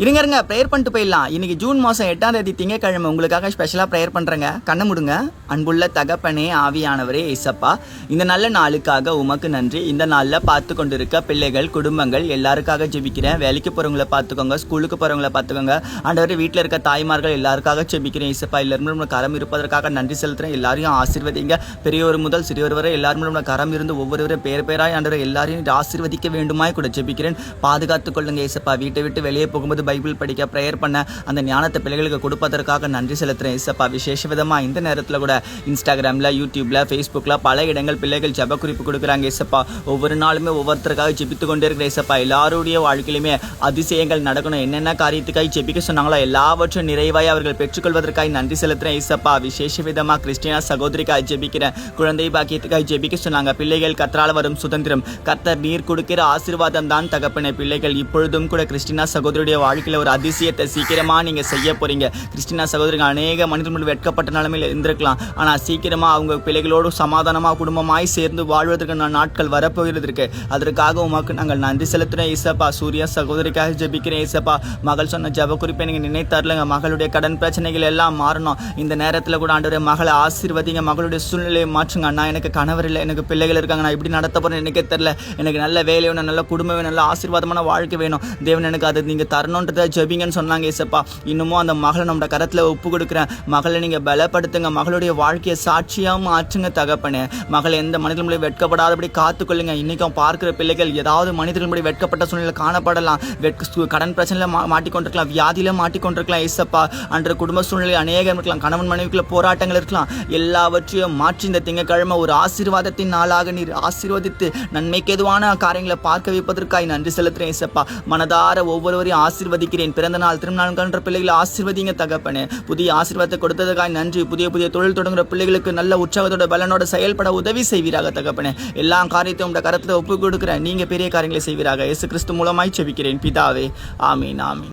இருங்க ப்ரேயர் பண்ணிட்டு போயிடலாம். இன்னைக்கு ஜூன் மாதம் 8ஆம் தேதி திங்கட்கிழமை உங்களுக்காக ஸ்பெஷலாக ப்ரேயர் பண்ணுறேங்க. கண்ணை முடுங்க. அன்புள்ள தகப்பனே, ஆவியானவரே, ஏசப்பா, இந்த நல்ல நாளுக்காக உமக்கு நன்றி. இந்த நாளில் பார்த்து கொண்டு இருக்க பிள்ளைகள், குடும்பங்கள் எல்லாருக்காக ஜெபிக்கிறேன். வேலைக்கு போகிறவங்கள பார்த்துக்கோங்க, ஸ்கூலுக்கு போகிறவங்கள பார்த்துக்கோங்க. ஆண்டவரே, வீட்டில் இருக்க தாய்மார்கள் எல்லாருக்காக ஜெபிக்கிறேன். ஏசப்பா, எல்லாருமே கரம் இருப்பதற்காக நன்றி செலுத்துகிறேன். எல்லாரையும் ஆசீர்வதிங்க. பெரியவர் முதல் சிறியவர் வரை எல்லாருமே கரம் இருந்து ஒவ்வொருவரும் பேராய் ஆண்டவரை எல்லாரையும் ஆசீர்வதிக்க வேண்டுமாய் கூட ஜெபிக்கிறேன். பாதுகாத்துக் கொள்ளுங்க ஏசப்பா. வீட்டை விட்டு வெளியே போகும்போது பைபிள் படிக்க, ப்ரேயர் பண்ண அந்த ஞானத்தை பிள்ளைகளுக்கு கொடுப்பதற்காக நன்றி செலுத்துறேன் ஏசப்பா. விசேஷ விதமாக இந்த நேரத்தில் கூட இன்ஸ்டாகிராமில், யூடியூப்ல, ஃபேஸ்புக்கில் பல இடங்கள் பிள்ளைகள் ஜெப குறிப்பு கொடுக்குறாங்க ஏசப்பா. ஒவ்வொரு நாளுமே ஒவ்வொருத்தருக்காக ஜெபித்து கொண்டே இருக்கிற ஏசப்பா. எல்லாருடைய வாழ்க்கையிலுமே அதிசயங்கள் நடக்கணும். என்னென்ன காரியத்துக்காக ஜெபிக்க சொன்னாங்களோ எல்லாவற்றும் நிறைவாய் அவர்கள் பெற்றுக்கொள்வதற்காக நன்றி செலுத்துறேன் ஏசப்பா. விசேஷ விதமாக கிறிஸ்டியனா சகோதரிக்காக ஜெபிக்கிறேன். குழந்தை பாக்கியத்துக்காக ஜெபிக்க சொன்னாங்க. பிள்ளைகள் கர்த்தரால் வரும் சுதந்திரம், கர்த்தர் நீர் கொடுக்கிற ஆசீர்வாதம் தான் தகப்பனே. பிள்ளைகள் இப்பொழுதும் கூட கிறிஸ்டினா சகோதரியுடைய வாழ்க்கையில் ஒரு அதிசயத்தை சீக்கிரமா நீங்க செய்ய போறீங்க. கிறிஸ்டினா சகோதரிகள் அநேக மனிதர்கள் வெட்கப்பட்ட நிலைமையில் இருந்திருக்கலாம். ஆனா சீக்கிரமா அவங்க பிள்ளைகளோடு சமாதானமா குடும்பமாய் சேர்ந்து வாழ்வதற்கு நாட்கள் வரப்போகிறது இருக்கு. அதற்காக உமக்கு நாங்கள் நன்றி செலுத்துறேன் ஏசப்பா. சூர்யா சகோதரிக்காக ஜெபிக்கிறேன் ஏசப்பா. மகள் சொன்ன ஜெப குறிப்பை நீங்க நினைத்தாருலங்க. மகளுடைய கடன் பிரச்சனைகள் எல்லாம் மாறணும். இந்த நேரத்தில் கூட ஆண்டவரே மகளை ஆசீர்வதிங்க. மகளுடைய சூழ்நிலையை மாற்றுங்க. அண்ணா, எனக்கு கணவர் இல்லை, எனக்கு பிள்ளைகள் இருக்காங்க, நான் இப்படி நடத்த போறேன்னு எனக்கே தெரியல. எனக்கு நல்ல வேலை வேணும், நல்ல குடும்பம் வேணும், நல்ல ஆசீர்வாதமான வாழ்க்கை வேணும். தேவன் எனக்கு அதை நீங்க தரணுன்றதை ஜெபிங்கன்னு சொன்னாங்க ஏசப்பா. இன்னமும் அந்த மகளை நம்ம கரத்தில் ஒப்பு கொடுக்குறேன். மகளை நீங்க பலப்படுத்துங்க. மகளுடைய வாழ்க்கையை சாட்சியாகவும் மாற்றுங்க தகப்பனே. மகளை எந்த மனிதர்களும் வெட்கப்படாதபடி காத்துக்கொள்ளுங்க. இன்னைக்கும் பார்க்கிற பிள்ளைகள் ஏதாவது மனிதர்களுடைய வெட்கப்பட்ட சூழ்நிலை காணப்படலாம். கடன் பிரச்சனையில மாட்டிக்கொண்டிருக்கலாம், வியாதியில மாட்டிக்கொண்டிருக்கலாம் ஏசப்பா. அன்ற குடும்ப சூழ்நிலை அநேகம் இருக்கலாம், கணவன் மனைவிக்குள்ள போராட்டங்கள் இருக்கலாம். எல்லாவற்றையும் மாற்றி இந்த திங்கட்கிழமை ஒரு ஆசீர்வாதத்தின் நாளாக நீர் ஆசீர்வதித்து நன்மைக்கு எதுவான காரியங்களை பார்க்க வைப்பதற்காக நன்றி செலுத்துறேன் ஏசப்பா. மனதார ஒவ்வொருவரையும் ஆசீர்வதிக்கிறேன். பிறந்த நாள், திருநாள் கன்ற பிள்ளைகளை ஆசீர்வதிங்க தகப்பனே. புதிய ஆசீர்வாதத்தை கொடுத்ததுக்காக நன்றி. புதிய தொழில் தொடங்குற பிள்ளைகளுக்கு நல்ல உற்சாகத்தோட பலனோட செயல்பட உதவி செய்வீராக தகப்பனே. எல்லா காரியத்தையும் உங்க கரத்துல ஒப்பு கொடுக்கிறேன். நீங்க பெரிய காரியங்களை செய்வீராக. இயேசு கிறிஸ்து மூலமாய் ஜெபிக்கிறேன் பிதாவே. ஆமீன், ஆமீன்.